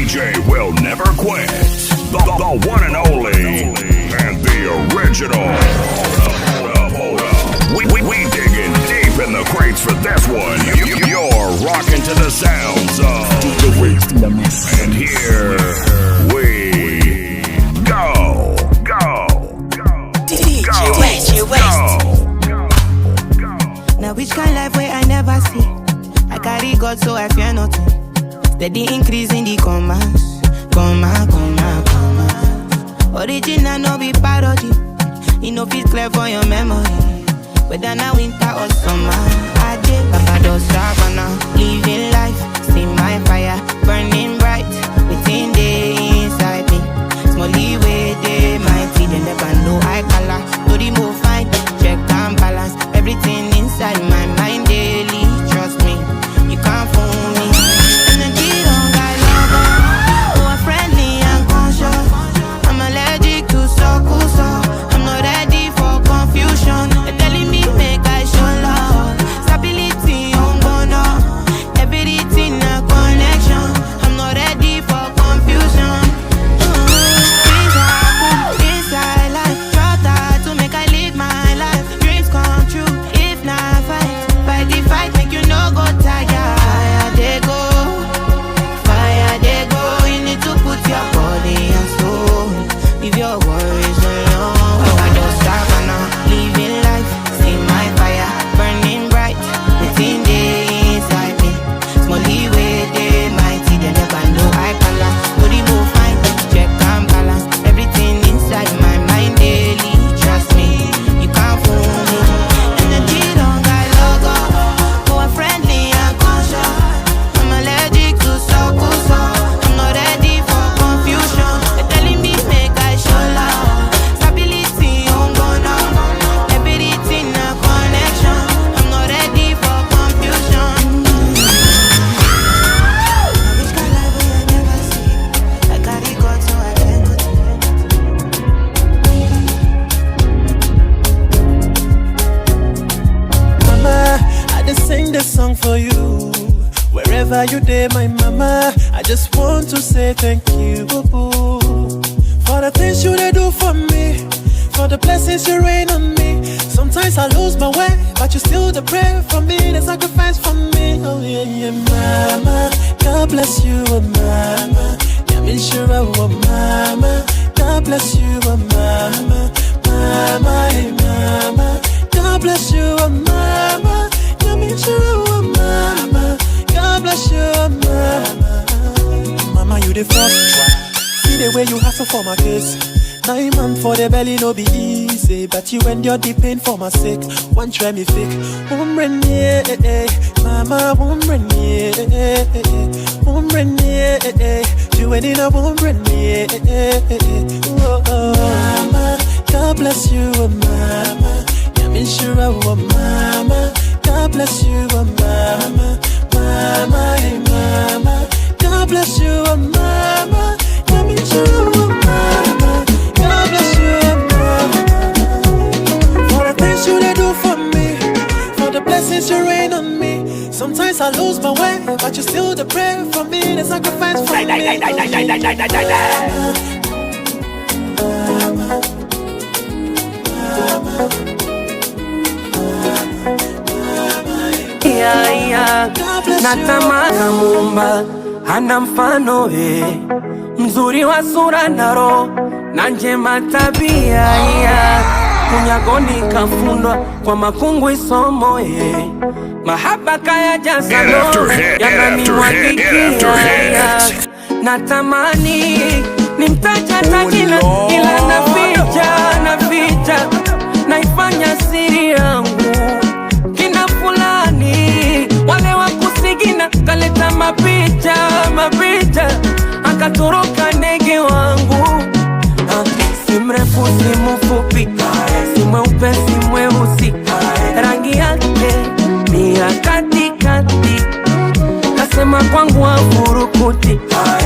DJ will never quit. The one and only, and the original. Hold up. We digging deep in the crates for this one. You're rocking to the sounds of Djwest. And here we go. Now which kind life where I never see? I carry God so I fear nothing. Steady increase in the commas. Original no be parody. You know fit clear for your memory. Whether now winter or summer, I did Papa don't stop now. Living life, see my fire burning bright within the inside me. Small leeway, they mighty, they never know I color. To the move fine, check and balance everything inside my mind daily. Trust me, you can't fool me. Energy don't got logo. Oh, I'm friendly and conscious. I'm allergic to so. I'm not ready for confusion. They're telling me make I show love. Stability on bono. Everything a connection. I'm not ready for confusion. Things happen inside life. Try to make I live my life. Dreams come true. If not fight the fight, make you no go tired. Fire they go. You need to put your body and soul. Leave your worries alone. I don't stop now. Living life, see my fire burning bright within the inside me. Small leeway, they mighty, they never know I color. To the move fine, check and balance everything inside my mind daily. Trust me, you can't fool me. Energy don't got logo. Oh, I'm friendly and conscious. I'm allergic to so. I'm not ready for confusion. They're telling me make I show love. Stability on bono. Everything a connection. I'm not ready for confusion. Which kind life will I never see? I carry God so I cannot. Mama, I just sing this song for you. Wherever you there, my mama, I just want to say thank you, boo-boo. For the things you they do for me, for the blessings you rain on me. Sometimes I lose my way, but you still the pray for me, the sacrifice for me. Oh yeah, mama, God bless you, oh mama. Yeah, me sure, oh mama, God bless you, oh mama. Mama, hey mama, God bless you, oh mama. Yeah, me sure, oh mama, God bless you, oh mama. Mama, you the first one. See the way you hustle for my kids. 9 months for the belly no be easy, but you endure the pain for my sake. One try me fake, woman yeah, mama woman yeah, woman yeah, you ain't in a woman yeah. Mama, God bless you, oh mama. Yeah, me sure, oh mama. God bless you, oh mama. Mama, hey mama. God bless you, oh mama. Yeah, me sure, oh mama. God bless you, oh mama. For the things you they do for me, for the blessings you rain on me. Sometimes I lose my way, but you still the prayer for me, the sacrifice for me. Natamana Mumba hana mfano mzuri wa sura na roho na njema tabia kunyagoni kafundwa kwa makungu isomo mahaba kaya jasano yananiwagikia natamani nimtaja tajina ila naficha naifanya siri yangu kina fulani wale wakusigina kaleta mapicha akatoroka ndege wangu si mrefu si mfupi si mweupe si mweusi rangi yake ni ya katikati kasema kwangu wafurukuti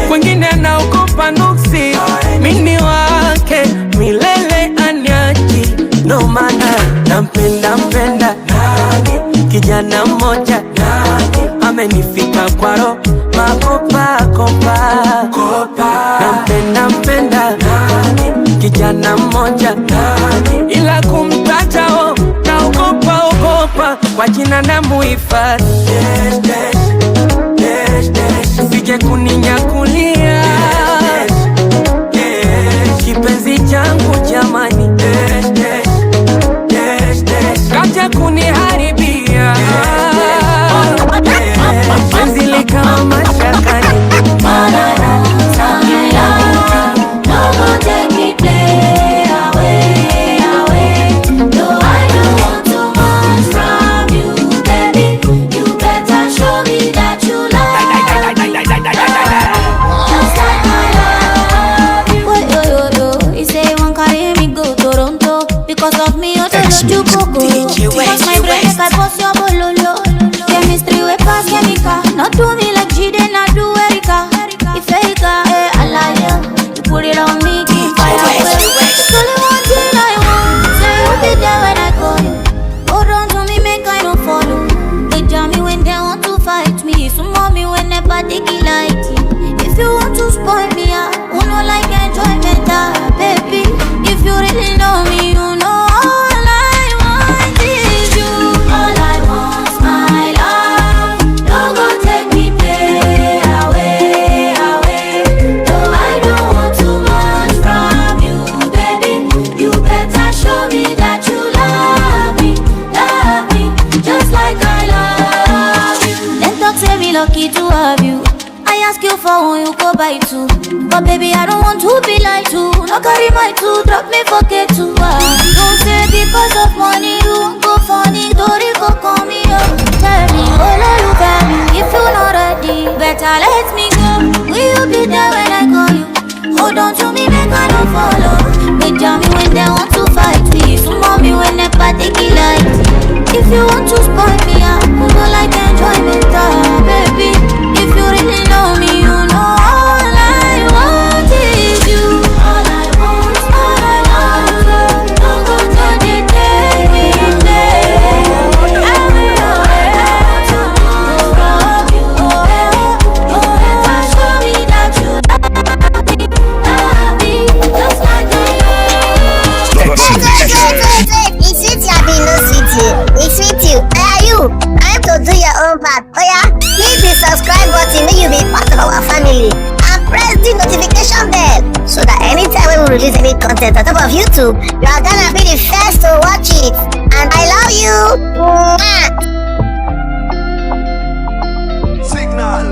kwengine naogopa nuksi mini wake milele anyaji no mana nampenda kijana mmoja amenifika kwa roho, makopa kopa, nampenda kijana mmoja, ila kumtaja naogopa, kwa jina na muhifadhi, sije kuninyakulia kipenzi changu jamani, kaja kuniharibia penzi likawa mashakani. Because of me, you don't you go. Because my brain like I boss your bololo. Chemistry we pass chemical. Not do me like G, then not do Erica. If Erica, I lie you put it on me, keep fire. It's only one thing I want. Say you be there when I call you. Hold on to me, make I don't follow. They jam me when they want to fight me. Some mommy when they party like it. If you want to spoil me, I won't like enjoyment, baby. If you really know me, you know. Lucky to have you. I ask you for who you go by to, but baby I don't want to be like you. No carry my two, drop me forget to. Don't say because of money you won't go funny. Don't go call me up. Tell me, oh no you got me. If you're not ready, better let me go. Will you be there when I call you? Hold on to me, make I don't follow. They jam me when they want to fight me. So mommy when they party like. If you want to spoil me, I will like enjoyment, baby. If you really know me, you know all I want is you. All I want, don't go to the day. I will always from you. You better show me that you love me, just like I love. It's sweet you be no city. It's sweet you. Are you? Time to do your own part. Oh yeah, hit the subscribe button when you be part of our family, and press the notification bell so that anytime when we release any content on top of YouTube, you are gonna be the first to watch it. And I love you. Signal.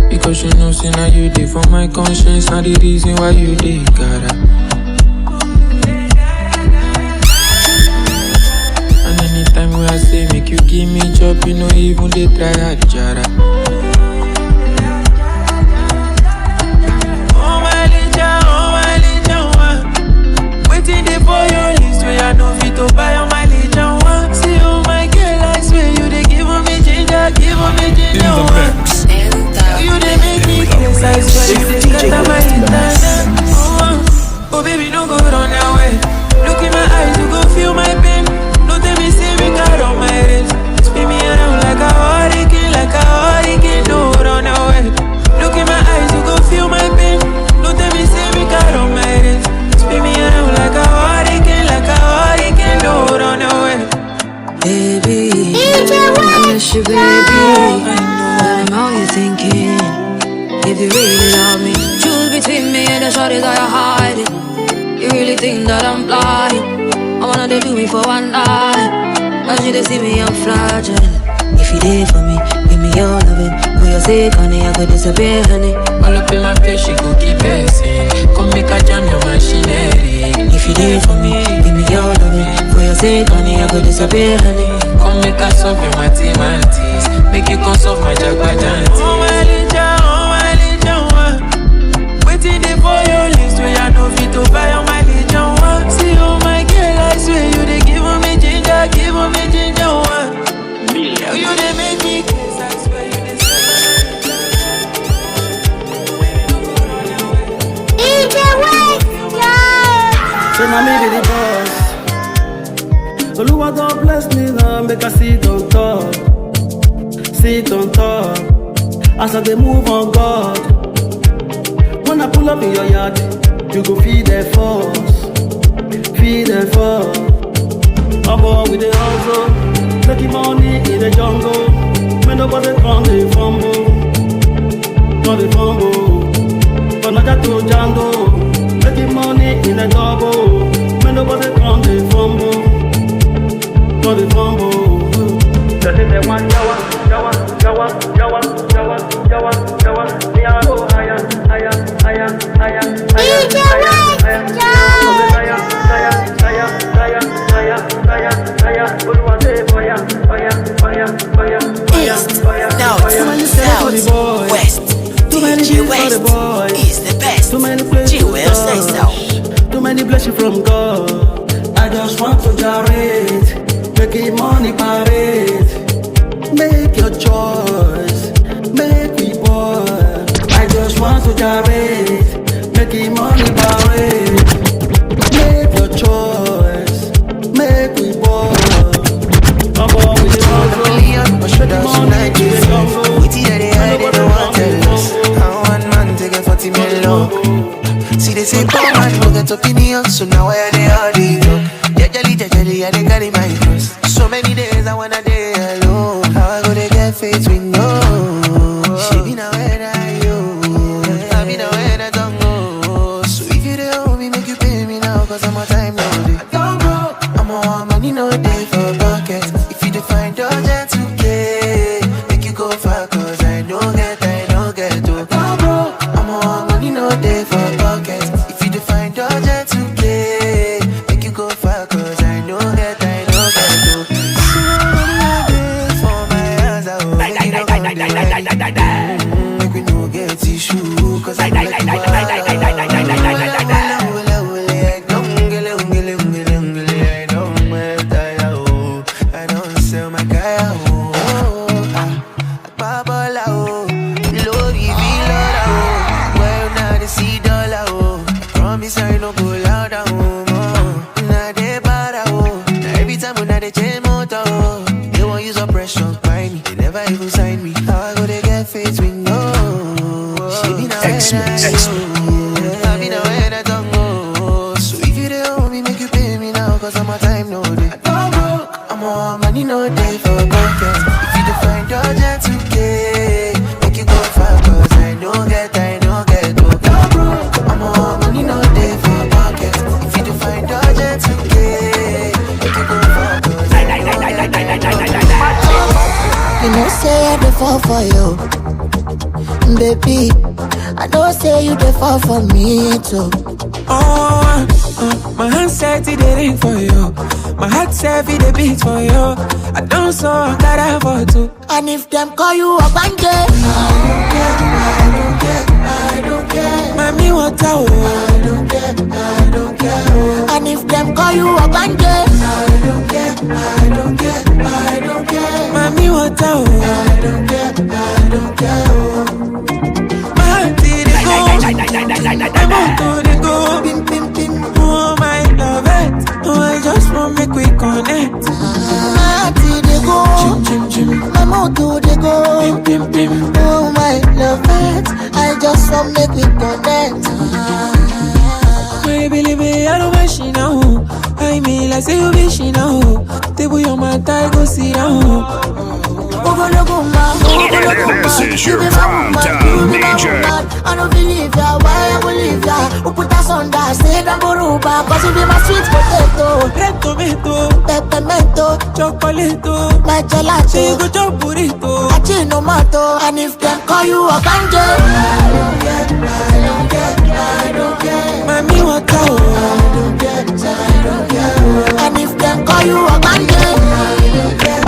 Because you know, say now you did for my conscience, not the reason why you did, gotta. And anytime when I say make you give me job, you know even they try hard, jara. Oh my legion, waiting there for your list where I know fit to buy on my legion one. See oh my girl, I swear you they give me ginger, one. You they make me crazy, I swear you they scatter my internet. Oh baby, don't go run away. Look in my eyes, you go feel my pain. Don't tell me say we got on my wrist. Spin me around like a hurricane, don't run away. Look in my eyes, you go feel my pain. Don't tell me say we got on my wrist. Spin me around like a hurricane, don't run away. Baby, I miss you, baby. I know you're thinking, if you really love me, choose between me and the shorties that you're hiding. You really think that I'm blind? I wanna they do me for one night. As you they see me, I'm fragile. If you did for me, give me your loving. For your sake, honey, I could disappear, honey. All up in my face, she go keep passing. Come make a jam your machinery. If you did for me, give me your loving. For your sake, honey, I could disappear, honey. Come make a solve your mathematics. Make you come solve my jagbajanti. Oh my legion, waiting there for your list where I know fit to buy on my legion one. See oh my girl, I swear you they give me ginger one. Girl, you they make me kiss, I swear you they Djwest, yeah. So now me be the boss. Oluwa don't bless me now, make I sit on top. Sit on top. As I dey move on God. When I pull up in your yard, you go feed the force. Feed the force. Abo with the hustle, making money in the jungle. When nobody come, they fumble. Not the fumble. But not that to Django. Making money in the double. When nobody come, they fumble. Not the fumble. Just if they want Jawa, Jawa, Jawa, Jawa, Jawa, Jawa, Jawa. Me a go higher, higher, higher, higher, higher, Now it's Southwest. Djwest is the best. Djwest says so. Too many blessings from God. I just want to gyrate, making money parade. Make your choice, make me boy. I just want to gyrate, making money parade. Make your choice, make me boy. I'm on with the see they say poor man no get opinion, so now I they all leave. Jajali, I they carry my cross. So many days I wanna day alone. How I go to get faith with no? She be now when I be now when I don't go. So if you don't owe me, make you pay me now, cause I'm on time no day. I don't go, I'm on money no day for pocket. If you define urgent 2K, make you go far, cause I don't get to. I don't go, I'm on money no day for pocket. If you define urgent 2K, make you go far, cause I don't get to. For my hands, I will make you no come make we no get issue, cause I like I don't sell my guy. Promise I no go loud now they bad now every time when they change motor, they won't use oppression by me. They never even sign me. How I go they get faith with no? She be now when I be now when I don't go. So if you don't owe me, make you pay me now, cause I'm on time no day. I'm on money no day for pocket. If you define urgent 2K, make you go far, cause I don't get to. I'm on money no day for pocket. If you define urgent 2K, make you go far, cause I you know say I dey fall for you, baby. I don't say you dey fall for me too. My hand said it ring for you. My heart said it beat for you. I don't so I gotta for two. And if them call you a bandit, I don't care. Mami what I don't care. And if them call you a bandit, I don't care. Mami what I don't care. My heart did it go. My motor did go. Oh my love it. Oh I just want make we connect. My heart did it go. My motor did go. Oh my love it. I just want make we connect. Believe me, I don't wish you now. I mean, like say you wish you now. Table your man, I go sit down. This is your prime time DJ. I don't believe ya, why I will leave ya. Who put us on that, say that Boruba. Cause you be my sweet potato, red tomato, peppermento, chocolate, my gelato, you go chop burrito, achinomato. And if them call you a bandit, I don't care. Mami what I don't care. And if them call you a bandit, I don't care.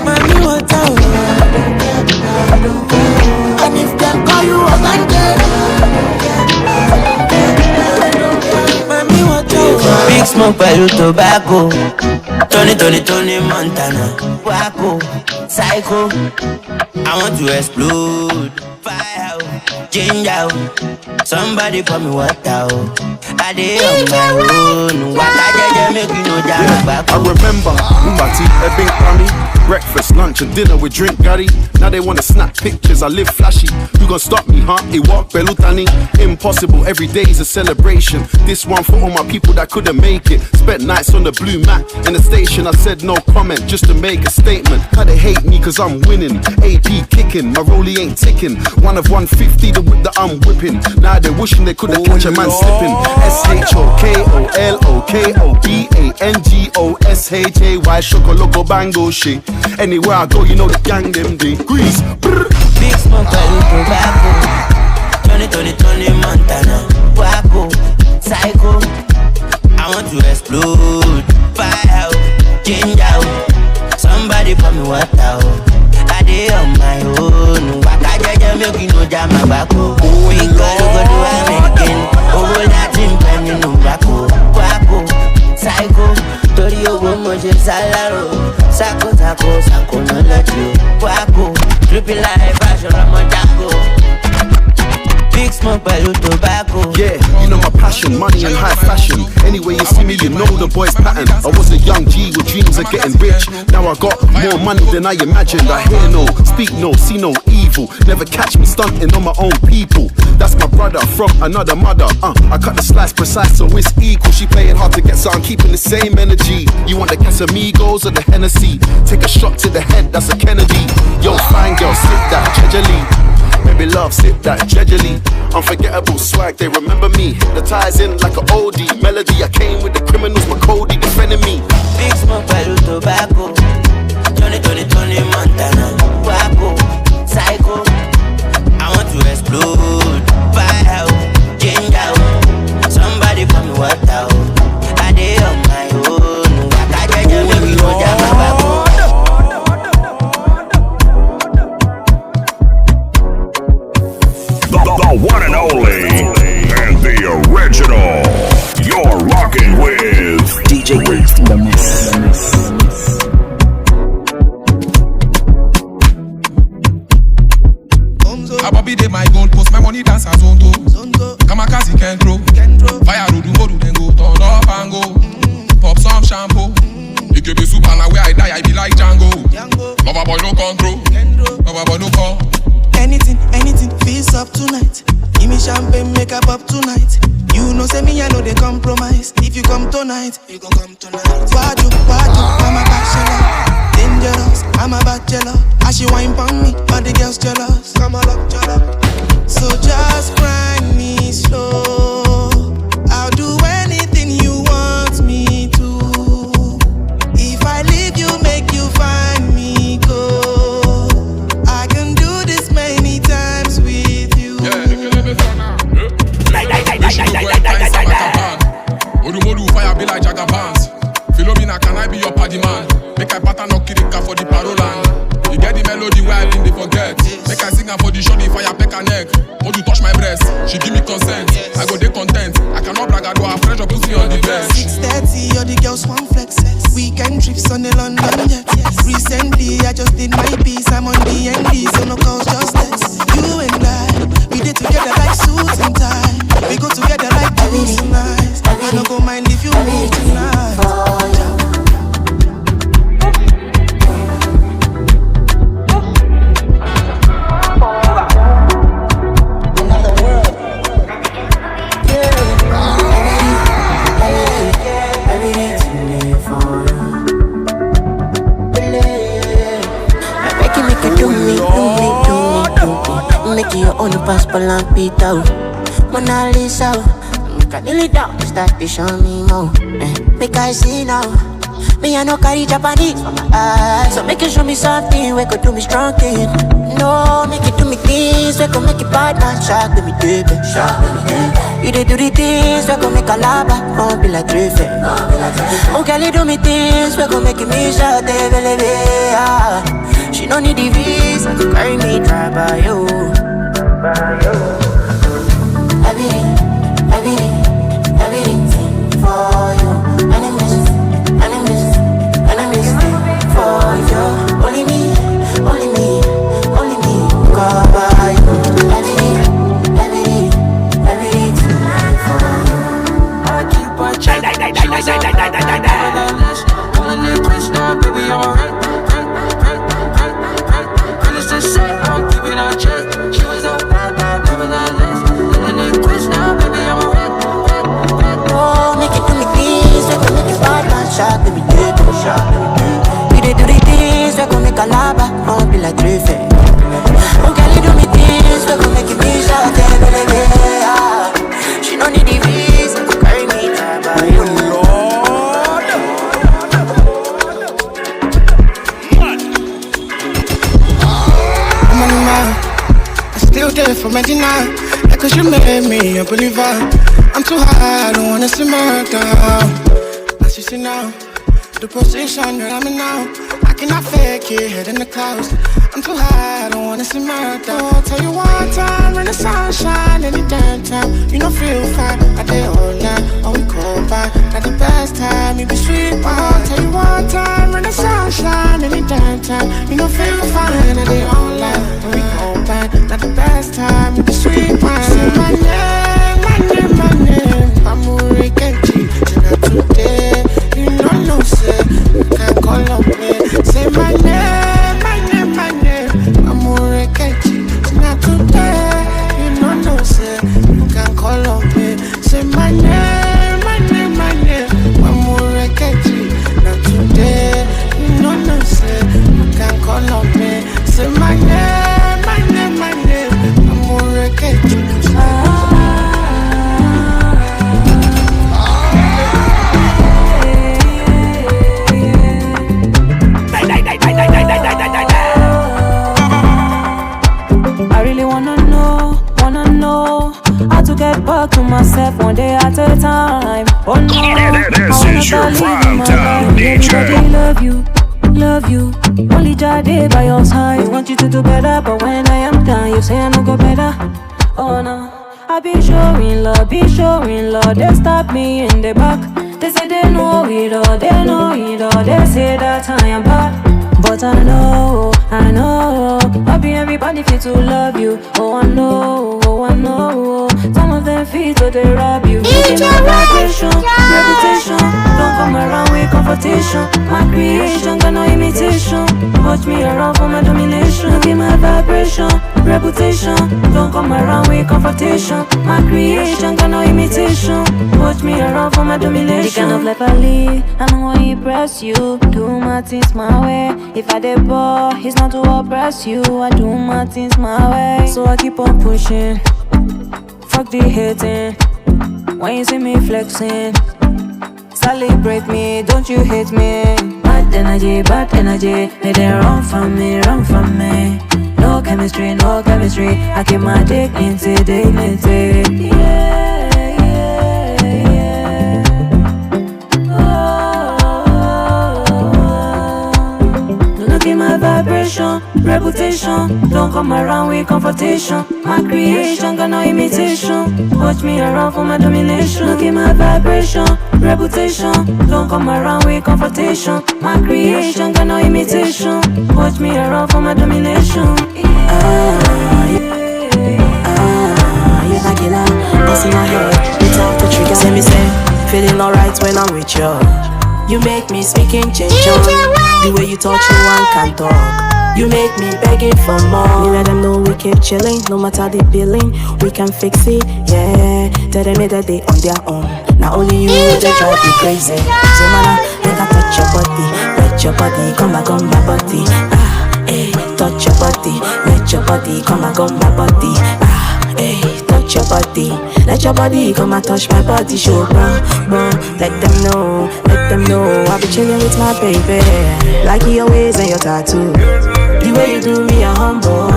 Mami what I don't care. And if them call you a bandit, Mami what I Big smoke pẹ̀lú tobacco. Tony Montana. Waco, psycho. I want to explode. Fire, ginger. Somebody pour me water. I dey on my own. Water jeje make you I remember Mbati, Ebbing Pami, breakfast, lunch and dinner with drink Gary. Now they wanna snap pictures, I live flashy. You gon' stop me, huh? It walk Belutani. Impossible, every day is a celebration. This one for all my people that couldn't make it. Spent nights on the blue mat in the station. I said no comment just to make a statement. How they hate me cause I'm winning. AP kicking, my rollie ain't ticking. One of 150, the whip that I'm whipping. Now they're wishing they couldn't catch a man slipping. SHOKOLOKOBANGOSHAY Shokoloco bango shit. Anywhere I go, you know the gang them degrees. Big smoke, a little tobacco. 20 Montana, Waco, Psycho. I want to explode, fire out, change out. Somebody pour me water out. I dey on my own. Waka jaja make you no jam my backo. We gotta go to American. Oh, Latin pen you no backo. Waco, Psycho. Tori owo mo je salaro. Sako no let you. Waco, trippy life, fashion on my jaco. Big smoke, Eluu tobacco. Yeah, you know my passion, money and high fashion. Anyway you see me, you know the boy's pattern. I was a young G with dreams of getting rich. Now I got more money than I imagined. I hear no, speak no, see no evil. Never catch me stunting on my own people. That's my brother from another mother. I cut the slice precise so it's equal. She playing hard to get so I'm keeping the same energy. You want the Casamigos or the Hennessy? Take a shot to the head, that's a Kennedy. Yo, fine girl, sit that gingerly. Baby love, sip that gingerly. Unforgettable swag, they remember me. Hypnotizing like an oldie melody. I came with the criminals, my Cody defending me. Big smoke, Eluu tobacco. 20 Montana, Waco, Psycho. I want to explode, fire out, change out. Somebody pour me water out. I dey on my own. Waka jaja make you no jam my backo. The one and only and the original. You're rocking with Djwest in the mix. Ababi dey my goal post, my money dance as Zondo. Kamakazi can't grow. Fire Rudeboy, then go turn up and go. Pop some shampoo. It could be super now where I die, I be like Django. Lover boy no control. Lover boy no call. Anything, feels up tonight. Give me champagne, make up tonight. You know, say me, I know they compromise. If you come tonight, you gon' come tonight. Wadu, I'm a bachelor. Dangerous, I'm a bachelor. As she wine pon me, all the girls jealous. Come on up, jealous. So just grind me slow. I'll do anything you want me to. If I leave you, make you find me, go. I can do this many times with you. Odumodu fire be like Jagabans. Philomena, can I be your party man? Make I pattern no kirika for the paroland. You get the melody where I didn't forget. Make I sing her for the shoddy fire peck her neck. Odu touch my breast, she give me consent. I go dey content. I cannot brag, I do have pressure, put me on the best. 6:30, all the girls want flex. Weekend trips on the London jet. Recently, I just did my piece. I'm on the ND, so no calls, just text. You and I, we did together like suits and tie. We go together like blues and eyes. I don't go mind if you move tonight. Make your own passport and Peter Mona Lisa, make a nearly down, start to show me more. Make I see now, me I no carry Japanese for my eyes. So make you show me something, we could do me strong thing. No, make it do me things, we could make it bad man shock with me baby. You dey do the things, we could make a lava, won't be like Drift. Oh girl, you do me things, we could make it me shot, baby. She no need the visa to carry me dry by you. Everything for you. Enemies for you. Only me, cover you. Everything for you. I keep on checking. Medina, like cause you made me a believer. I'm too high, I don't wanna see my down. As you see now, the position that I'm in now, I cannot fake it, head in the clouds. I'm too high, I don't wanna see my down. Tell you one time, in the sunshine, any damn time. You know feel fine, I did all night, all we call by. Not the best time, you be sweet, but tell you one time, in the sunshine, any damn time. You know feel fine, I did all night, all we call by. Not the best time, you be sweet, but say my name, my name, my name. I'm Kenji, tonight today. You know no say, you can call up me. Say my name, my name, my name. I'm Kenji, tonight today. You know no say, you can call up me. Say my name, my name, my name. I'm Kenji, not today. You know no say, you can call up me. Say my name, my name, my name. I'm Kenji. I really wanna know how to get back to myself one day at a time. Oh no, This is your prime time DJ. Love you, only Jade by your side. I want you to do better, but when I am done, you say I no go better. Oh no, I be showing love, They stop me in the back. They say they know it all, They say that I am bad. But I know, I'll be everybody fit to love you. Oh I know, some of them fit to they rob you. Give me vibration, reputation. Don't come around with confrontation. My creation, got no imitation. Watch me around for my domination. Give my vibration, reputation. Don't come around with confrontation. My creation, got no imitation. Watch me around for my domination. The kind of life I live, I don't want to impress you. Do my things my way. If I dey ball, it's not to oppress you. I do my things my way. So I keep on pushing. Fuck the hating. When you see me flexing, celebrate me, don't you hate me. Bad energy, they run from me. No chemistry, I keep my dignity. My vibration, reputation. Don't come around with confrontation. My creation, got no imitation. Watch me around for my domination. Look at my vibration, reputation. Don't come around with confrontation. My creation, got no imitation. Watch me around for my domination. You're not killer, what's in my head? Without the trigger, say me say, feeling alright when I'm with you. You make me speaking change on. The way you touch me, one can talk. You make me begging for more. Me let them know we keep chilling. No matter the billing, we can fix it, yeah. Tell them that they on their own. Not only you, they drive me crazy. So man, make I touch your body. Let your body come back on my body. Touch your body. Let your body come back on my body. Touch your body. Let your body come and touch my body. Show bro. Let them know. I'll be chilling with my baby. Like your ways and your tattoo. The way you do me, I'm humble.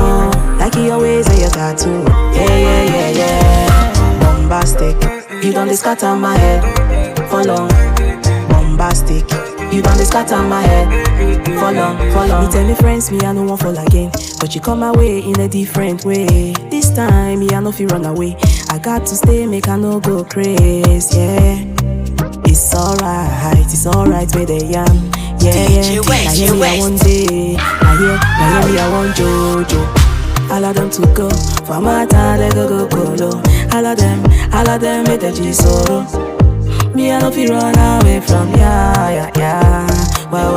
Like your ways and your tattoo. Yeah. Bombastic. You done this scatter my head. For long. Bombastic. You done this scatter my head. For long. You tell me friends, me I no want fall again. But you come my way in a different way. This time, me I no feel run away. I got to stay, make I no go crazy, yeah. It's alright where they am. Yeah. Now hear me I one day. Now hear me I want Jojo. All of them to go. For my time they go low. All of them with the G-Soro. Me I no feel run away from yeah. Wow.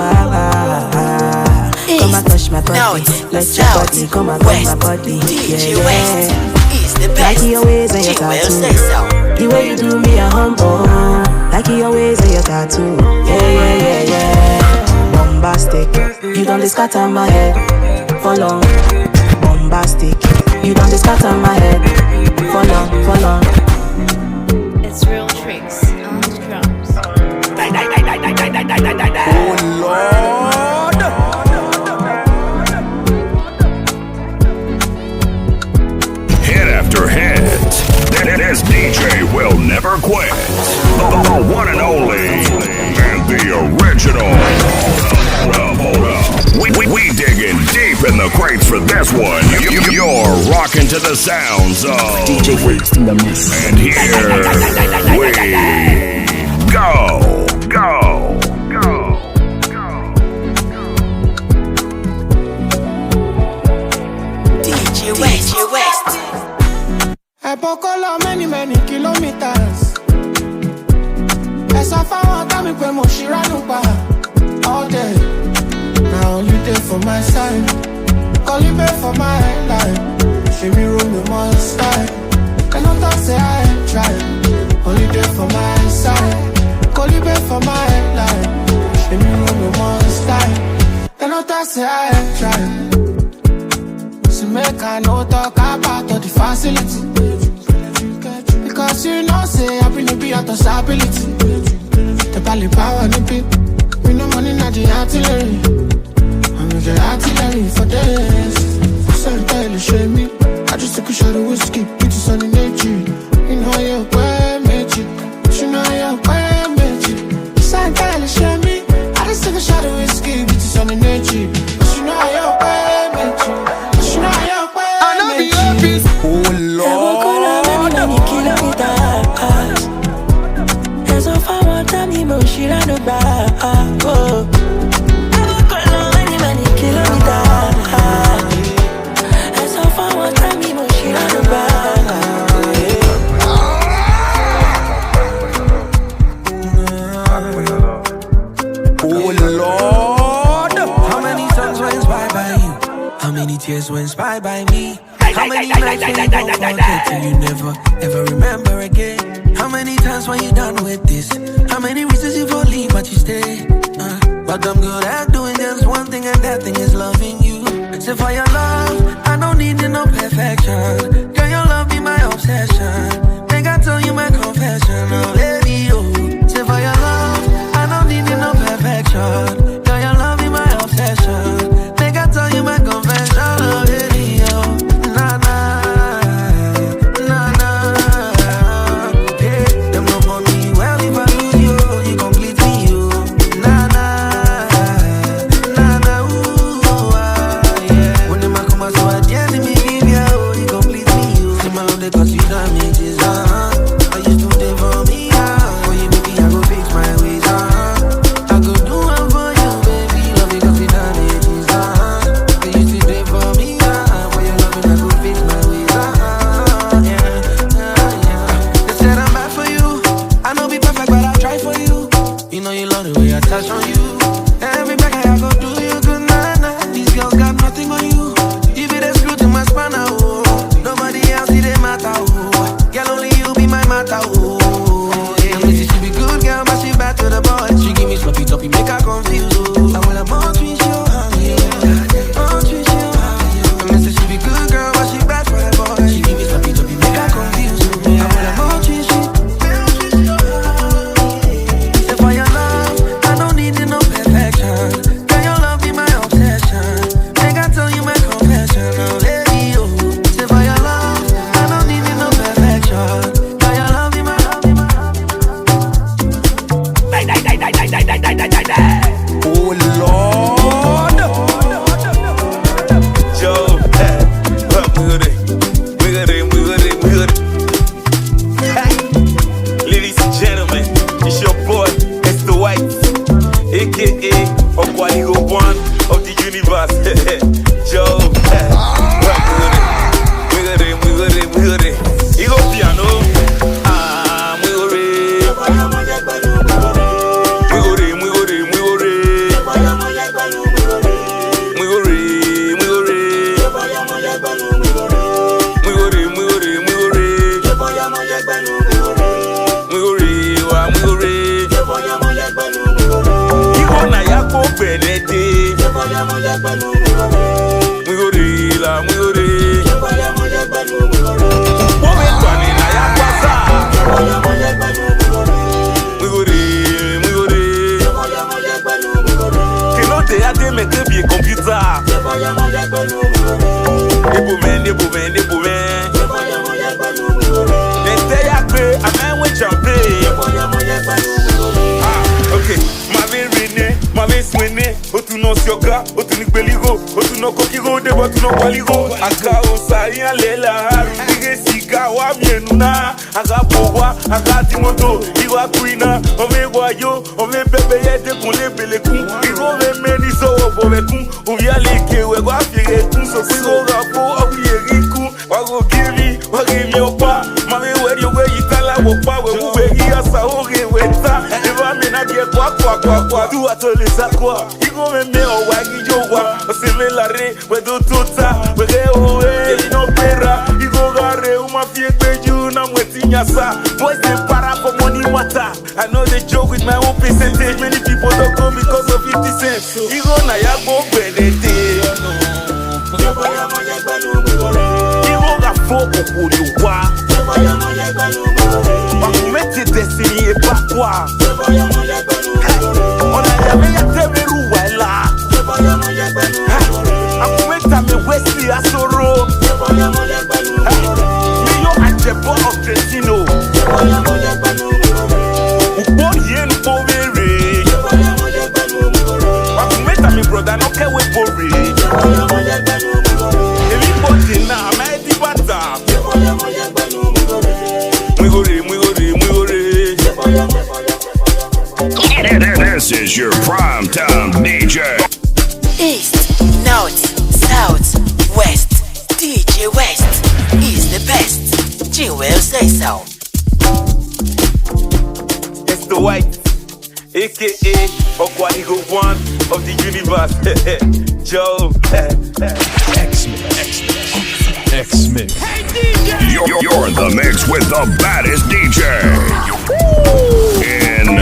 Come and touch my body. Let your body come and touch my body. Yeah. Like your ways and your tattoo. The way you do me, I'm humble. Like your ways and your tattoo. Yeah. Bombastic. You done this scatter my head. For long. Bombastic. You done this scatter my head. For long. It's real tricks on the drums. Oh Lord. Hit sounds of Djwest in the mix. And here we go. Djwest. I pocola many kilometers. As I found out me when mo shiranupa all day. Now only day for my side, call you back for my life. She me roll me more style. And not that say I ain't trying. Only day for my side, call you back for my life. She me roll me more style. And not that say I ain't trying. So make I no talk about all the facility. Because you know say I been to be out of stability. The bally power in the we no money not the artillery. I'm the artillery for this. So tell you shame me. I just took a shot of whiskey, it's sunny nature. You know you're quite magic. You know you're quite magic. So tell you shame me. I just took a shot of whiskey, it's sunny nature. You know you're quite magic. You know you're quite magic. Oh Lord. So far, one time he moves, she ran about. Oh, I don't call many kilometers. And so far, one time he moves, she ran about. Oh Lord, how many songs were inspired by you? How many tears were inspired by me? How many nights when you don't forget till you never ever remember again? How many times when you done with this? How many reasons you for leave but you stay? But I'm good at doing just one thing, and that thing is loving you. So for your love, I don't need no perfection. Girl, your love be my obsession. Make I tell you my confession, oh baby, oh. So for your love, I don't need no perfection. Girl, your love be my obsession. Make I tell you my confession, oh baby, oh. Nah, nah. Okay, my Swinny, Otuno sioga, otuni beligo, otuno kokigo, deba tuno waligo. Aka osai alela, ige sika wa mienuna. Aka bowa, aka timoto, iwa kuina. Ome wayo, ome bebe yede kunle belekun. Igo me meni so obovekun. Uvia leke we gwa fire kun. So kuigo rapo, obiye kun. Wago give me opa. Mame where you itala wopa, we uwe asa oge weta. Eva me na die kwa. Tu atole zakwa. Igo me o wagi jowa. Oseme la re, we do tota. We ge owe, no pera. Igo gare, uma fie beju na mweti nyasa. Boys they para for money matter. I know they joke with my own percentage. Many people don't go because of 50 cents. Igo na ya go benete. Igo ga foko kuriwa. Wakumete destiny e bakwa. Ona ya me ya temeru wala. Akumeta me westi asoro. Me yo ajebo of Trentino. Upo yen povere. Akumeta me brother no kewe pori. Everybody now me di bata. This is your primetime DJ. East, North, South, West. Djwest is the best. Djwest say so. It's the white, aka Okwanigo one of the universe. Joe. X-Mix. Hey, DJ! You're in the mix with the baddest DJ. In the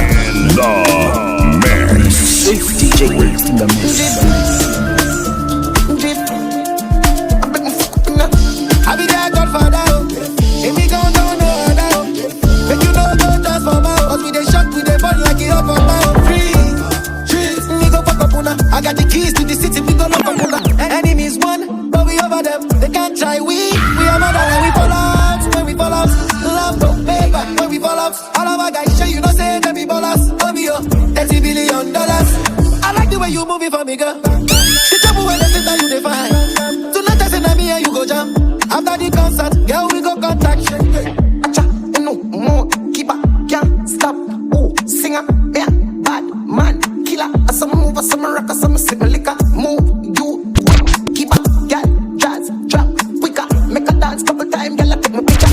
mix. It's Djwest in the mix. I be there, Godfather. If we gon' no other, make you know no transformer. Cause we dey shock, we dey burn like it up on my free. We go fuck up una. I got the keys to the city, we go knock up una. Enemies won, but we over them. They can't try we are mother when we fall out. When we fall out, love no paper. When we fall out, all of our guys show you know say they be ballers. Love you, $30 billion. I like the way you move it for me, girl. The trouble when they sit down, you define. Tonight I say na me and you go jam. After the concert, girl, we go contact. No more, keep up, can't stop. Oh, singer, yeah, bad man, killer. Some move, some rock, some sip liquor. Move, you keep up, girl, jazz, drop, quicker. Make a dance couple times, girl, I take my picture.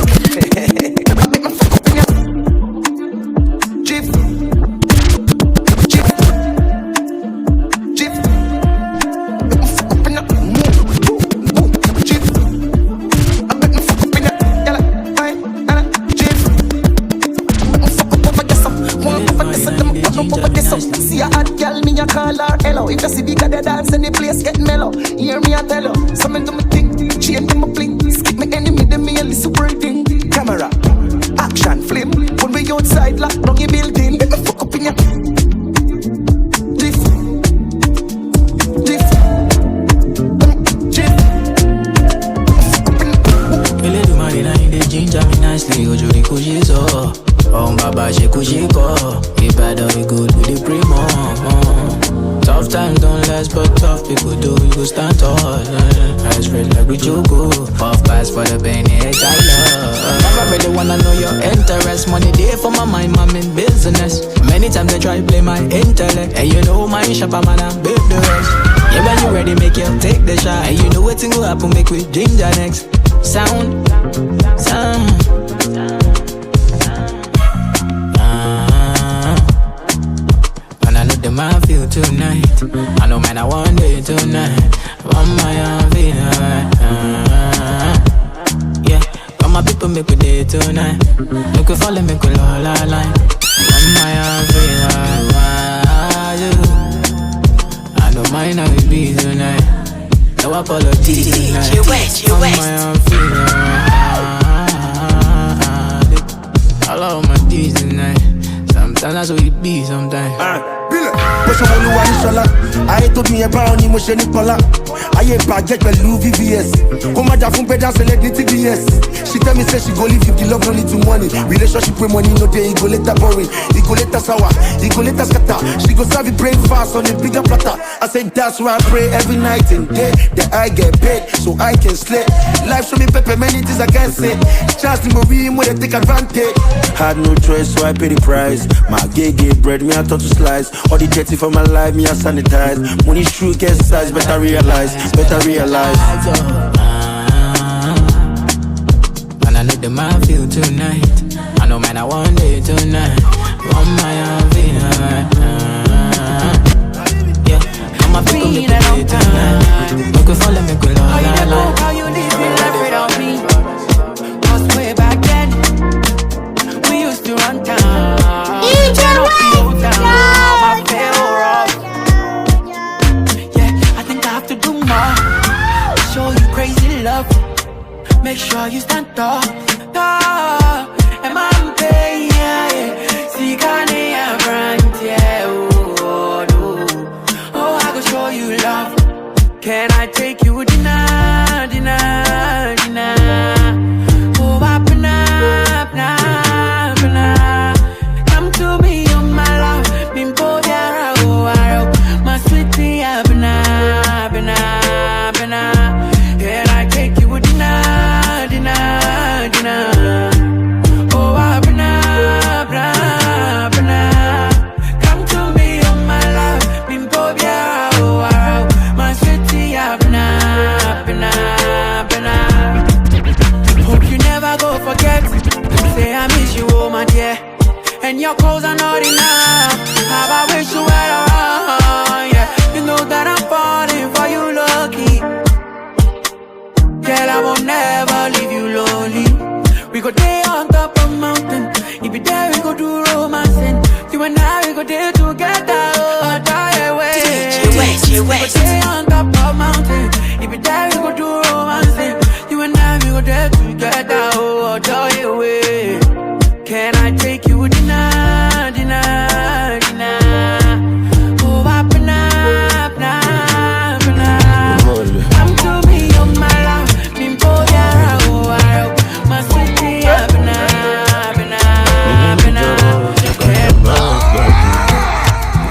Make my fuck up in ya. Jif, make my fuck up in ya. Move, Jif. See a hot girl, me a call her hello. If you see bigger the dance and the place get mellow, hear me a tell her. Something to me think, chain to my bling. Skip me enemy, them me a super thing. Camera, action, flame. When we outside, lock down your building. Let me fuck up in ya. Diff. Ele do marina in the ginger me nicely. Ojo di kujizo. Oh baba she kujiko. If bad or we good with the primo. Tough times don't last, but tough people do. We go stand tall. Eyes red like we jogo. Puff pass for the pain, it's I love. I really wanna know your interest. Money day for my mind, I'm in business. Many times they try to play my intellect. And you know my shopper man, I build the rest. Yeah, when you ready, make you take the shot. And you know what thing will happen, make we ginger next. Sound. And I know the man feel tonight. I know man I want it tonight. Want my feel yeah, come my people make we day tonight. Make we follow, make we all line. Want my feel I know mine I will be tonight. No apology tonight. Want my feel I love my D's tonight. Sometimes that's what it be sometimes. Push on Oluwa Nishola. I told me about ni mo ṣe ní Kola. Aye project pẹ̀lú VVS. Kó má jà fún bẹ́dá select ní TVS. She tell me say she go live if the love no lead to money. Relationship with money no dey, it go later boring. It go later sour, it go later scatter. She go serve it breakfast on a bigger platter. I say that's why I pray every night and day that I get paid so I can slay. Life show me pepper, many things I can't say. Chance the movie, more they take advantage. Had no choice, so I pay the price. My gay bread, me I turn to slice. All the dirty for my life, me I sanitize. Money true, get size, better realize, better realize. And I know the man feel tonight. I know man, I want it tonight. Want my yeah, I'm a big tonight. Make you follow me, go la la. How you live your life without me? 'Cause way back then we used to run town. Show you crazy love. Make sure you stand tall. And I'm paying, see, can I brand, yeah. Oh, I go show you love. Can I take you dinner, dinner, dinner? Oh, up, come to me, oh my love. Bimbo, yeah, oh, my sweetie, abna. Can I take you dinner, dinner, dinner? Oh, abna. Come to me, oh my love. Bimbo, yeah, oh, my sweetie, abna. Hope you never go forget. Say I miss you, oh my dear. And your clothes are not enough. How I wish you were around, yeah. You know that I'm falling for you, lucky. Girl, I will never leave you lonely. We go day on top of mountain. If you there, we go do romancing. You and I, we go there together. Oh, die away. Djwest. We go day on top of mountain. If you there, we go do romancing. You and I, we go there together. Oh, die away. Can I take you dinner, dinner, dinner? Oh, come to me, oh my love. Bimbo, yeah, oh, my sweetie,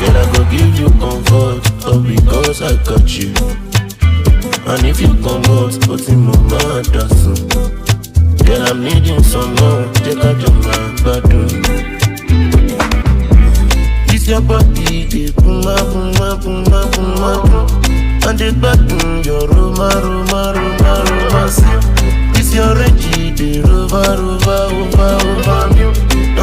Girl, I go give you comfort, all because I got you. And if you come out, put in my mind, that's all. Girl, I'm needing some more, take out your mind, badu. This your body, they puma, puma, puma, puma, puma. And they badu, your roma, roma, roma, roma. This your Reggie, they rova, rova, rova, rova.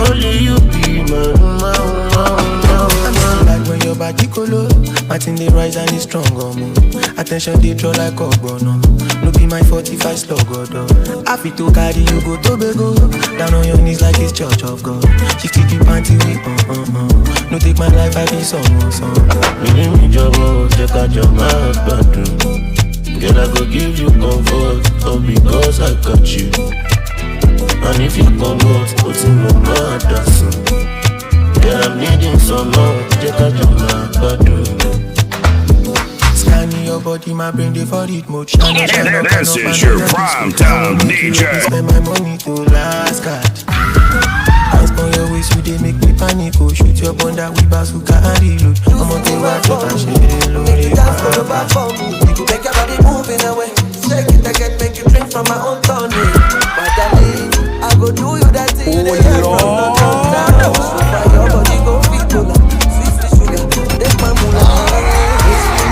Only you be my roma, roma, roma. Like when your body colo, my thing they rise and it's strong on me. Attention they draw like a bono. No be my 45 slug or happy to carry you go to Bego. Down on your knees like it's church of God. She stick you panty with No take my life I be someone. Me job, take out your mouth, bathroom. Girl, I go give you comfort, all because I got you. And if you come out, put in my mouth, that's all. Girl, I'm needing some more, take out your mouth, bathroom. Scanning your body, my brain they for it mode. This is your prime time DJ. Spend my money to last card. Hands on your waist, you they make me panic. Oh, shoot your bond that we bazooka and reload. I'm on the watch up and shit. Make you dance for the back for me. You make your body moving away. Shake it again, make you drink from my own tonic. My darling, I go do you that thing. You never from the down. So far your body go fit to that. Sweet sugar, take my moolah.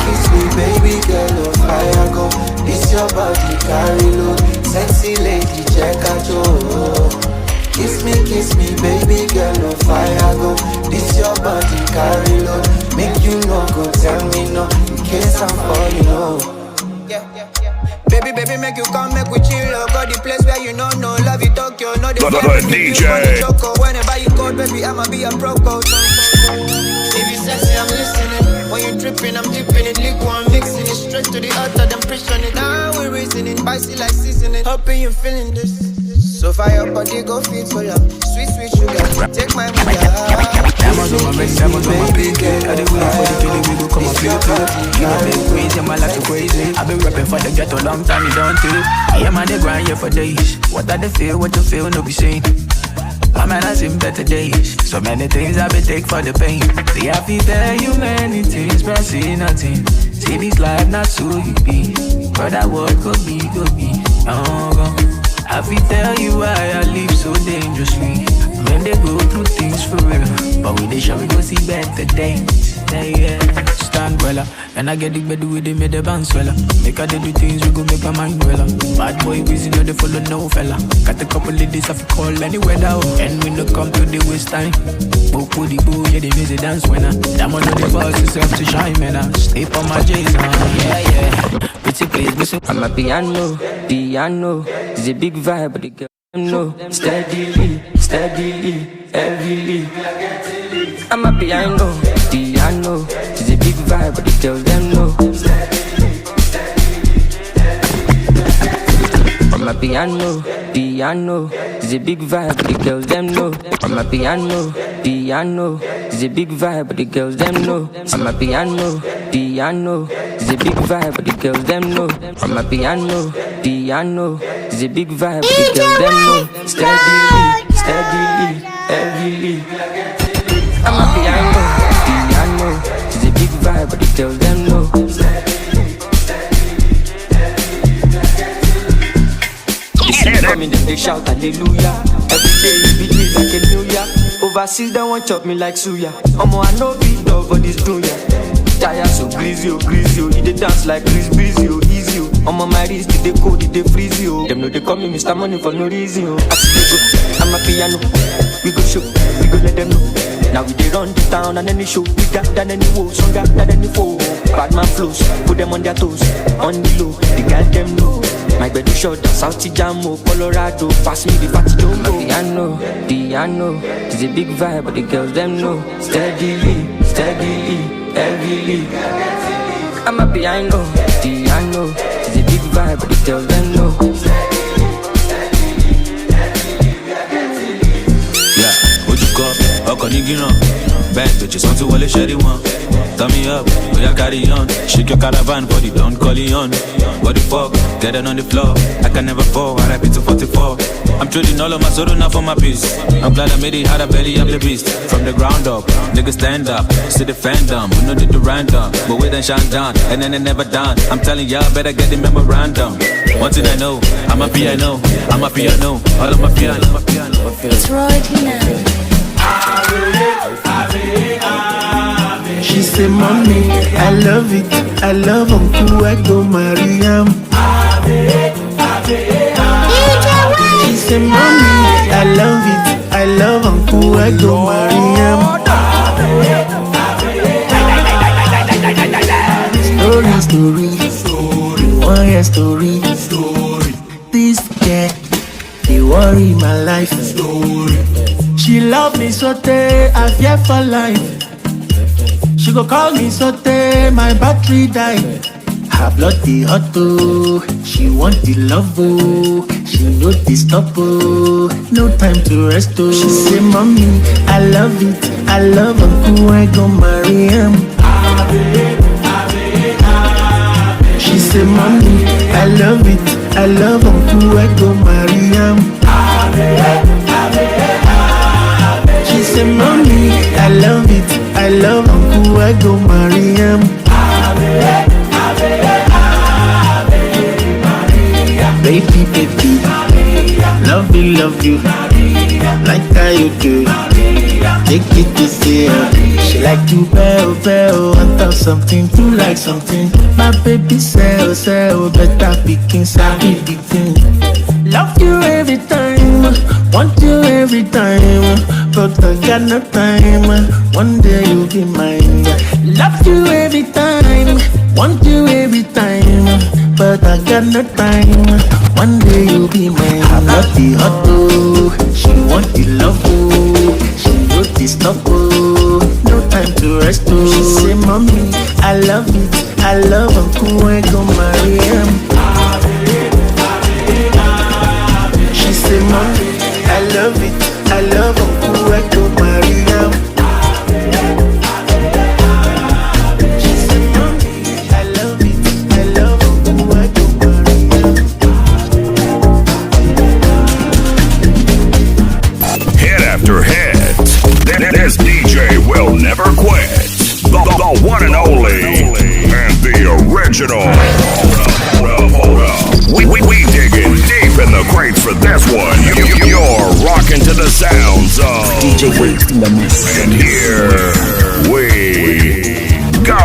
Kiss me, baby girl, on fire go. This your body carry load. Sexy lady, check out your. Kiss me, baby girl, on fire go. This your body carry load. Make you no go tell me no, in case I'm falling low. Baby, make you come, make we chill. Go the place where you know no love you Tokyo, no the DJ. Whenever you call, baby, I'ma be a pro coach. If you sexy, I'm listening. When you tripping, I'm dipping it. Liquid, I'm mixing it straight to the altar, then pushing it. Now we're raising it, spicy like seasoning. Hoping you're feeling this. So fire body go fit for ya. Sweet, sweet sugar, take my money. Diamonds on my ring, diamonds on my pinky. I did wait for the feeling, we go come and feel it. You know me crazy, my life so crazy. I've been rapping for the ghetto long time, you don't take. Yeah, man, they grind here for days. What I they feel, what you feel, no be saying. My man has seen better days. So many things I've been take for the pain. See, I feel tell you many things, but I see nothing. See this life not so you be. But that world could be. I feel tell you why I live so dangerously. When they go through things for real, but when they show me go see better days. Yeah. Stand well, and I get the bed with them, the bounce well. Make I do things, we go make my mind well. Bad boy, busy, no they follow no fella. Got a couple ladies, I feel call any weather. And when they come to the waste time, book with the boo, yeah, they music dance when I. That one of the boss yourself to shine, man. Sleep on my J's, yeah. Pretty please, listen. I'm a piano, it's a big vibe, but the girl know. Steadily, heavily. I'm a piano, it's a big vibe, but the girls them know. I'm a piano, it's a big vibe, but the girls them know. I'm a piano, it's a big vibe, but the girls them know. I'm a piano, it's a big vibe, but the girls them know. I'm a piano, it's a big vibe, but the girls them know. Steadily, heavily. I'm a piano, it's a big vibe, but the girls them know. They see me coming, then they shout hallelujah. Every day it beat me like a new year. Overseas they want chop me like suya. I know big dog for this dunya. Tire so greasy, he dey dance like Chris Breezy, easy. I'm on my wrist, they cold, they freeze you. Them know they call me Mr. Money for no reason. I see they go, I'm a piano. We go show, we go let them know. Now we dey run the town and any show bigger than any woe, stronger than any foe. Bad man flows, put them on their toes, on the low, the girl them know. My bed is short, South Jamo, Colorado, pass me the fatty don't go. Piano, it's a big vibe, but the girls them know. Steadily, heavily. I'm a piano, it's a big vibe, but the girls them know. Ọkọ̀ ní gíràn, bad bitches want to wọlé ṣẹ́rí wọn. Turn me up, oya carry on. Shake your caravan for the Don Corleone. What the fuck, get it on the floor. I can never fall, RIP to 44. I'm trading all of my soda now for my peace. I'm glad I made it, had a belly, I'm the beast. From the ground up, niggas stand up. See the fandom, we know they do random. But we done shine down, and then they never done. I'm telling y'all, better get the memorandum. One thing I know, I'm a piano, all of my piano. It's Roy now. She say, mommy, I love it. I love Uncle, I go marry him. She say, mommy, I love it. I love Uncle, I go marry him. Story, one year story. This girl, they worry my life. She love me so I fear for life. She go call me so my battery die. Her blood the hot oh, she want the love oh, she know the stop oh, no time to rest oh. She say, mommy, I love it, I love Uncle, I go marry him. She say, mommy, I love it, I love Uncle, I go marry him. She say, mommy, I love it, I love Uncle, I go marry him. Baby, love you, like how you do. Take it to see her. She like to bell, want out something, do like something. My baby say, better picking, sabi the thing. Love you every time, want you every time, but I got no time. One day you'll be mine. Love you every time, want you every time, but I got no time. One day you'll be mine. I'm not the hot oh, she want the love oh, she know the stuff oh, no time to rest oh. She say, mommy, I love it, I love Uncle, I go marry him. She say, say, mommy, I love it, I love Uncle Echo Maria. She said, mommy, I love it, I love Uncle Echo Maria. Hit after hit, this DJ will never quit. The one and only, and the original. Hold up. We digging deep in the crates for this one. You're rocking to the sounds of Djwest in the mix. And here we go.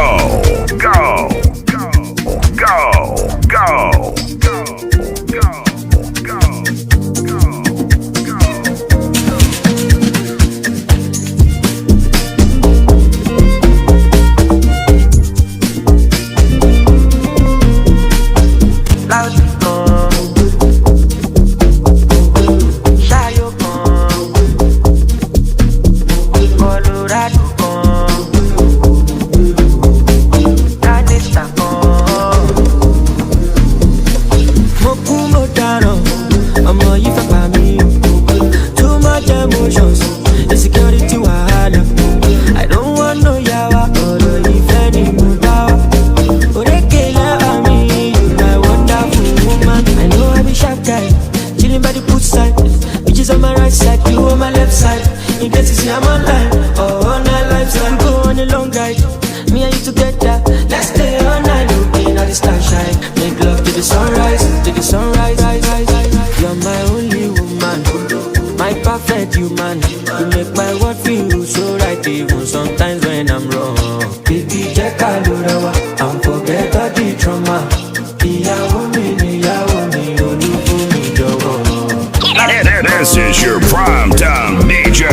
This is your prime time DJ.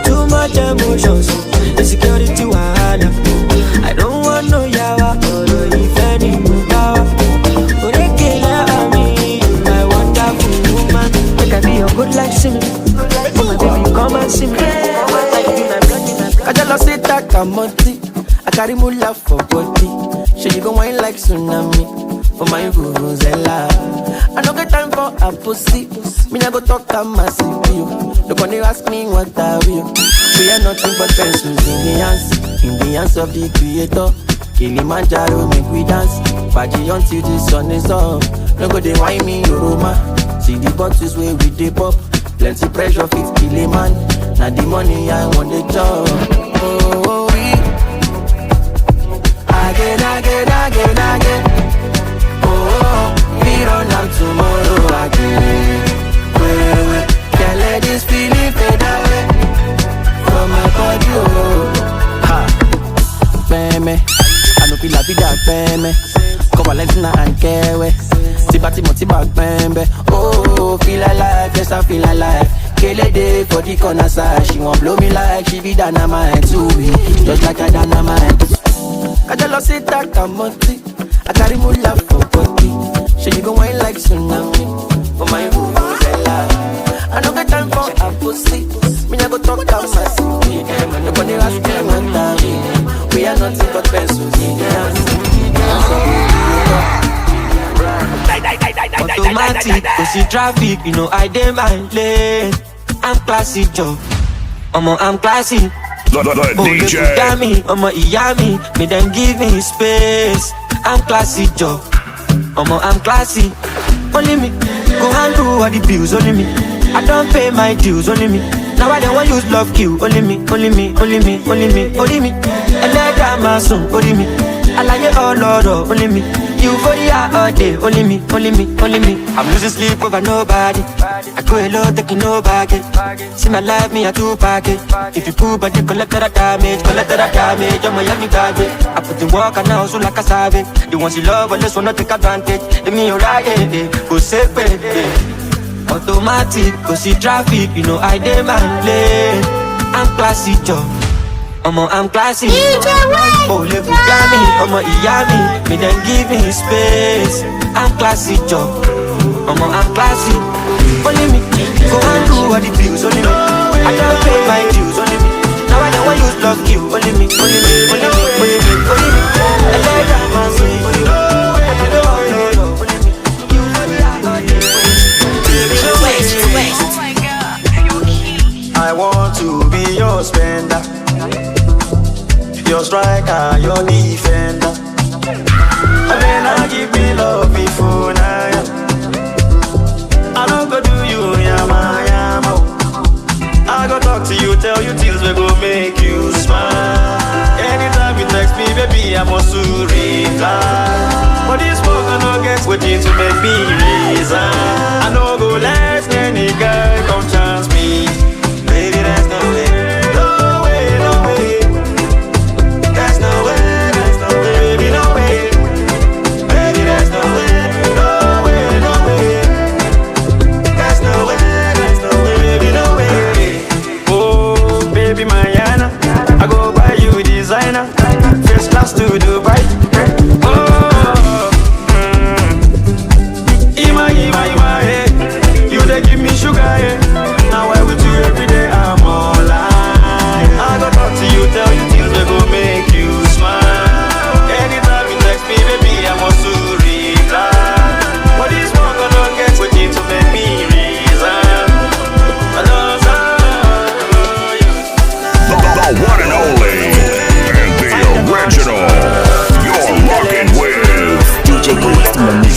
Too much emotions, insecurity, wahala. I don't want no yawa, or if any mugawa. Good like see me, my baby come and see me. I just say that I'm monty. I carry moolah for body. She you go wine like tsunami for my vuvuzela. I don't get time for a pussy. Me I go talk to massive you. Don't gonna ask me what I will. We are nothing but pencils in the hands of the creator. Kilimanjaro make we dance, party until the sun is up. Don't go they wine me Roma. See the bottles where we dip up. Plenty pressure, 50 man. Now the money I want the job. Oh, we again. Oh, we run out tomorrow again. Wait, can't let this feeling fade away from my body. Oh, ha, peme. I know feel la vida, peme. Come on, let's not care. Tiba bembe. Oh, feel alive, yes I feel alive. Kill a day for the corner side. She won't blow me like she be dynamite to me, just like a dynamite. I just sit that I'm monty. I carry moolah for body. She you go wine like tsunami for my room. I don't get time for a pussy. Me I go talk down my city. Nobody ask me what I mean. We are nothing but pencils in the hands. Automatic, go see traffic, you know I dey my lane. I'm classy, Joe. I'm classy. The DJ. Dami, Iyami, me then give me space. I'm classy, Joe. I'm classy. Only me, go handle all the bills, only me. I don't pay my dues, only me. Now I don't want use love kill, only me. And let that my son, only me. I like it all, Lord, only me. Euphoria all day, only me. I'm losing sleep over nobody. I go alone, taking no baggage. See my life, me a two package. If you poop, I collect that damage. I'm a young garbage. I put the work and now so like a savage. The ones you love, always wanna take advantage. Let me alright, go safe, baby. Automatic, go see traffic, you know I dey my lane. I'm classy, Joe. I'm classy. Oh, live with me, Iyami. Me then give me space. I'm classy, Joe. I'm classy. Only me. Go and do all the bills. Only me. I don't pay my dues. Only me. Now I don't want use love you. Only me. Only me. Only me. Only me. Only me. I let that man say. Only me. I don't know. Only me. You let me out. Djwest. I want to be your spender, your striker, your defender. And then I give me love before now. I don't go do you, yama yama. I go talk to you, tell you things we go make you smile. Anytime you text me, baby, I must to reply. But this world I don't get waiting to make me resign. I know go last any guy come chance me. Baby, there's no way, no way, no way. There's no way, baby, no way. Baby, there's no way, no way, no way. There's no way, baby, no way. Oh, baby, Mariana, I go buy you designer, first class to Dubai. Oh, Ima, hey. You they give me sugar, hey. Now I with you every day, I'm online. I go talk to you, tell you things that go make you smile. Anytime you text me, baby, I want to reply. But this one gonna get with you to make me resign. The one and only, and the original. You're rocking with Djwest in the mix.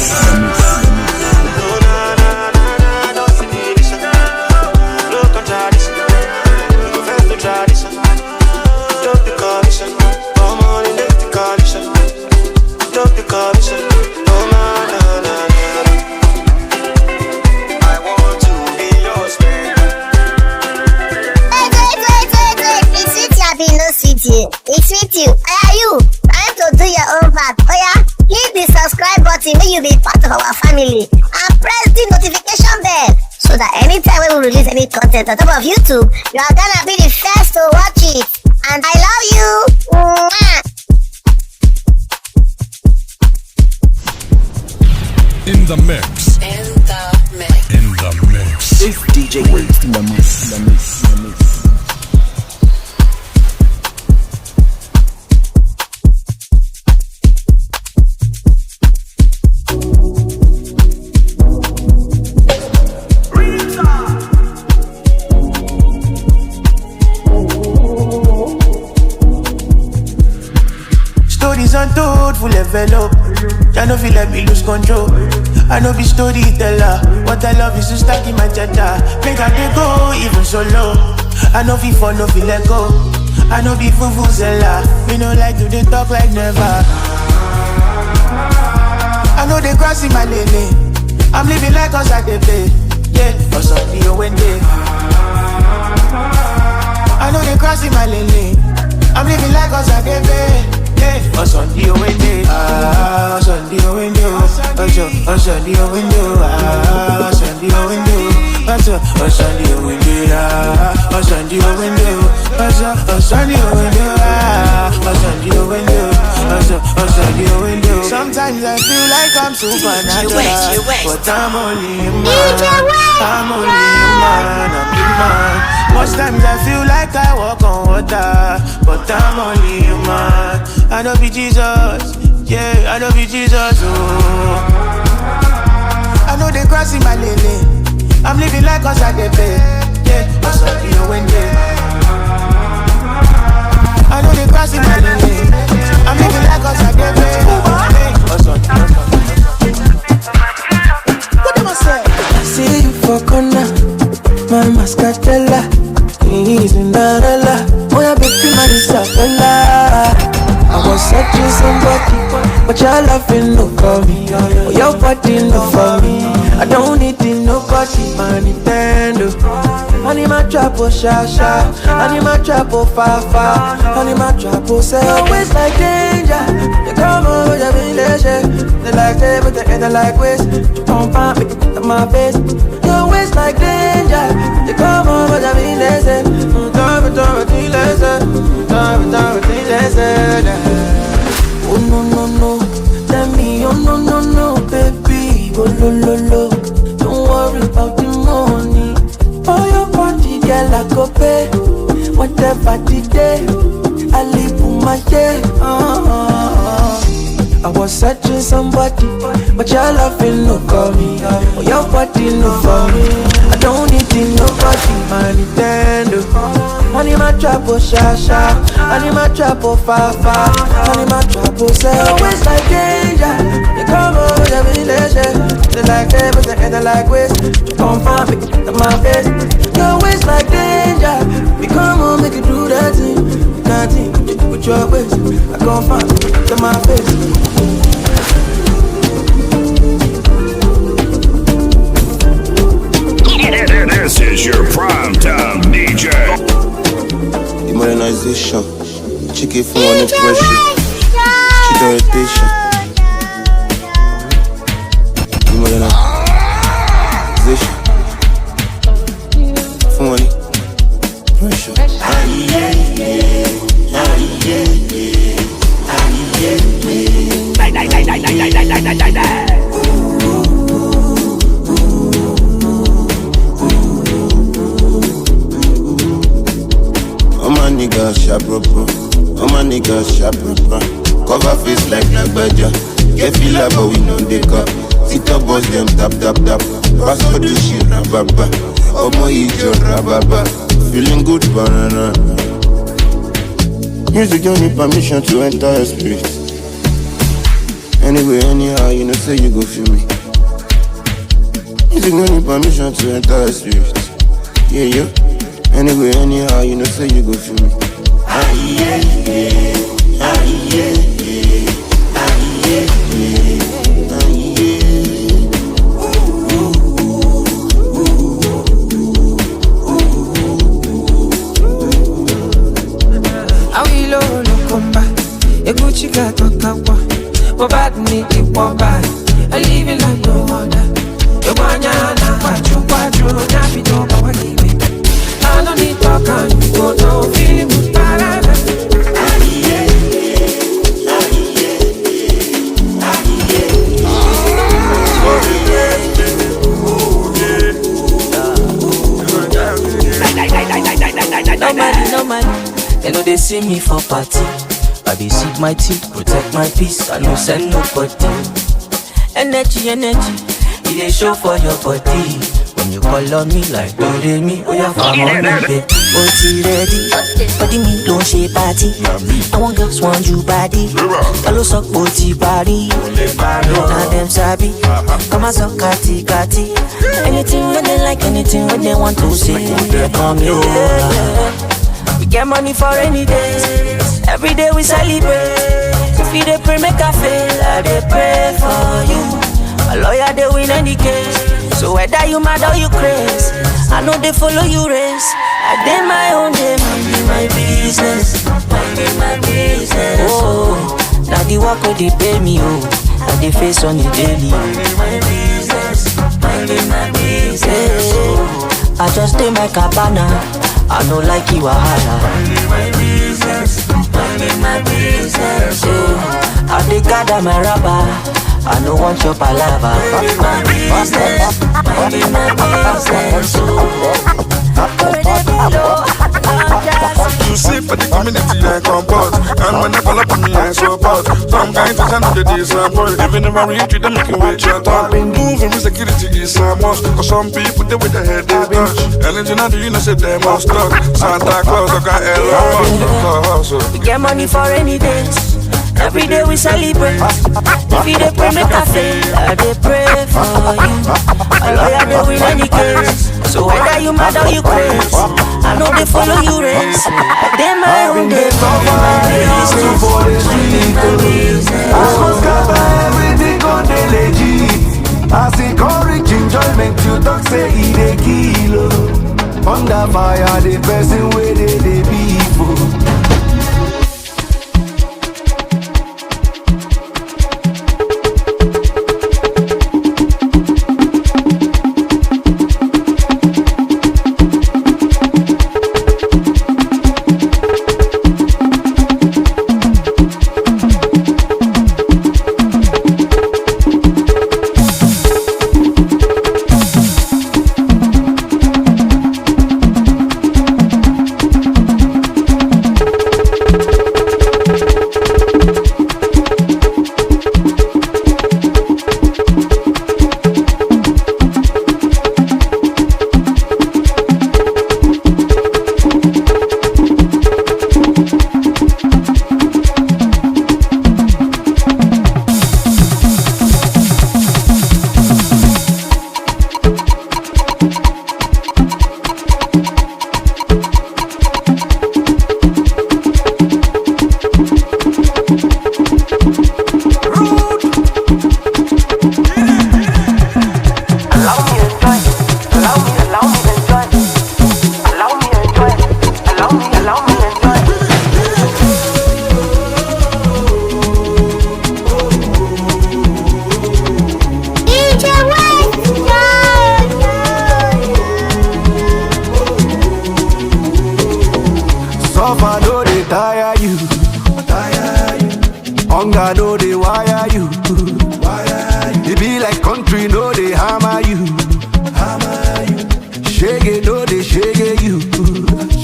It's with you. Are you trying to do your own part? Oh yeah, hit the subscribe button when you be part of our family and press the notification bell so that anytime we will release any content on top of YouTube, you are gonna be the first to watch it. And I love you. Mwah. in the mix. In the mix. It's Djwest in the mix. Stories untold, full envelope. I know feel let me lose control. I know be storyteller. What I love is to stack in my cheddar. Make I dey go even solo. I know feel for no feel let go. I know be vuvuzela. Me no like to they talk like never. I know they cross in my lane. I'm living like us at the play. Yeah, or something you went there. I know they cross in my lane. I'm living like us at the play. Oh, Sunday window, ah, Sunday window, oh, Sunday window, ah, Sunday window, oh, Sunday window, ah, oh, Sunday window, oh, Sunday window, ah, oh, Sunday window, oh, Sunday window. Sometimes I feel like I'm supernatural, but I'm only human. I'm only human. I'm human. Most times I feel like I walk on water, but I'm only human. I know be Jesus, yeah, I know be Jesus, oh. I know they cross in my lane. I'm living like us at the pay, yeah, I saw you when they. I know they cross in my lane. I'm living like us at the pay, yeah, I saw you. What am I saying? See you for corner, my mascatella. He's in Narela. Oh, yeah, baby, man, it's a fella. I was searching somebody, but your loving no for me. Oh, your body no for me. I don't need it, nobody, my Nintendo. Honey, my trap, oh, sha. Honey, my trap, oh, fa. Honey, my trap, oh, say. Always like danger. They come over, you be leisure. They like they, but they ain't like waste. You don't find me, put my face. You always like danger. They come over, you be leisure. Oh no, tell me, oh no, baby, oh lo. go pay. Whatever the day, I live for my day. I was searching somebody, but your love ain't no for me. Oh, your body no for me. I don't need nobody, my Nintendo. Money my trap, oh, sha. Money my trap, oh, fa. Money my trap, oh, say. Always like danger. You come over, you be legend. They like everything, and they like waste. You come find me, to my face. You always like danger. We come on, make you do that thing. Nothing, you put your waist. I come find me, to my face. This is your primetime DJ. The modernization, chicken for one expression, chicken orientation. The modernization, for one pressure. All my niggas sharp proper. Cover face like Naija. Get filler but we know they cup. Sit up boss them tap. Pass for the shit rababa. Omo ijo rababa. Feeling good banana. Music don't need permission to enter your spirit. Anyway, anyhow, you know say you go feel me. Music don't need permission to enter your spirit. Yeah. Anyway, anyhow, you know say you go feel me. I live in like no other. You want yana, I don't need talk and you go down, feeling good, parada. No man, they know they see me for party. I be seek my teeth, protect my peace. I no send nobody. Energy, it they show for your body. When you call on me like do they me, oh yeah, come on baby. OT ready, body me don't shape party. I want girls want you body. Follow suck OT body. Now them sabi, come and suck kati. Anything when they like, anything when they want to say, they come here. We get money for any days. Every day we celebrate. If you dey pray make I fail, I dey pray for you. A lawyer they win any case. So whether you mad or you crazy, I know they follow you race. I did my own day, minding my business. Oh, now the work where they pay me, oh, and they face on the daily. Minding my business. Oh, I just stay my cabana. I know like you are minding my business. Oh, I dey gather my rubber. I don't want your palava. Minding my business. You see for the community I comport. And when they call up on me I support. Some kind of channel they disappoint. Even if I reach you, they make you wait your thought. Moving with security is a must. Cause some people they with their head they touch. Ellen do you know say they must talk. Santa Claus I got Eluu. We get money for any days. Every day we celebrate. If you dey pray make I fail, I dey pray for you. A lawyer they win any case. So whether you mad or you crazy, I know they follow you race. I dey my own day, minding my business. I must cover everything on the legit. As encourage enjoyment, you talk say it a kilo. Under fire, the person where they be for. Hunger no they wire you. It be like country no they hammer you. Shake no they shake you.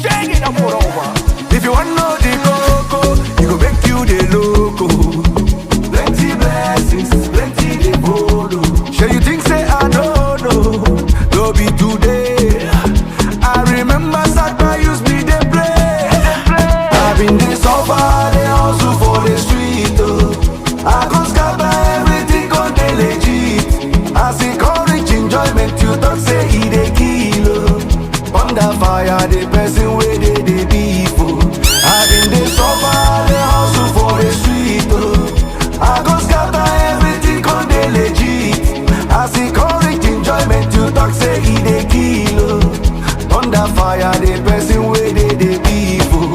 Shake it up over. If you want know the coco, it go make you the loco. Plenty blessings, plenty they follow. Sure you think say I don't know? No be today. I remember Saka used me they play. I've been this suffer, they hustle for the street. I go scatter everything on the legit. I see courage, enjoyment, you talk say he dey kill. Under fire, the person where they be for. I've been this suffer, they hustle for the street. I go scatter everything on the legit. I see courage, enjoyment, you talk say he dey kill. Under fire, the person where they be for.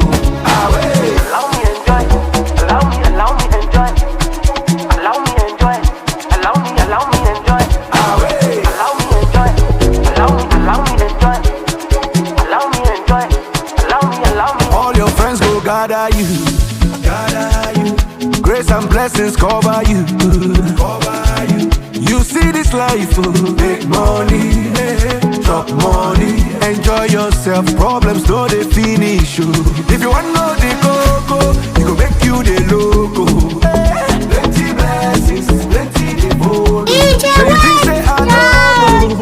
Allow me enjoy, allow me enjoy. Allow me enjoy, allow me enjoy. Allow me enjoy, allow me enjoy. Allow me. All your friends go gather you. Grace and blessings cover you. You see this life, make money, chop money, enjoy yourself. Problems no they finish. If you want know the coco, it go make you the loco. Plenty blessings, plenty the follow. So you think say I know?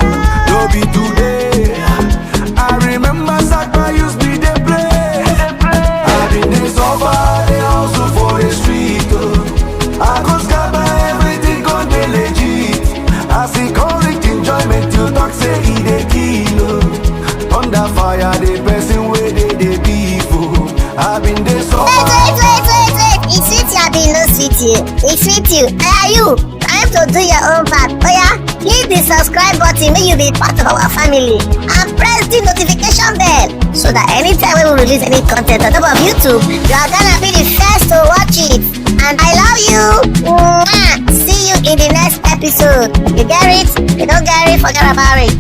No be today. I remember Saka used me they play. I've been this over, they hustle for the street. I go scatter everything on the legit. I see courage, enjoyment, you talk say he dey kill. Under fire, the person where they be for. I've been this over. Wait. It's with you, I be no city. It's with you. Are you? Time to do your own part. Oh yeah? Hit the subscribe button, make you be part of our family. And press the notification bell so that anytime we will release any content on top of YouTube, you are gonna be the first to watch it. And I love you. Mwah. See you in the next episode. You get it? You don't get it? Forget about it.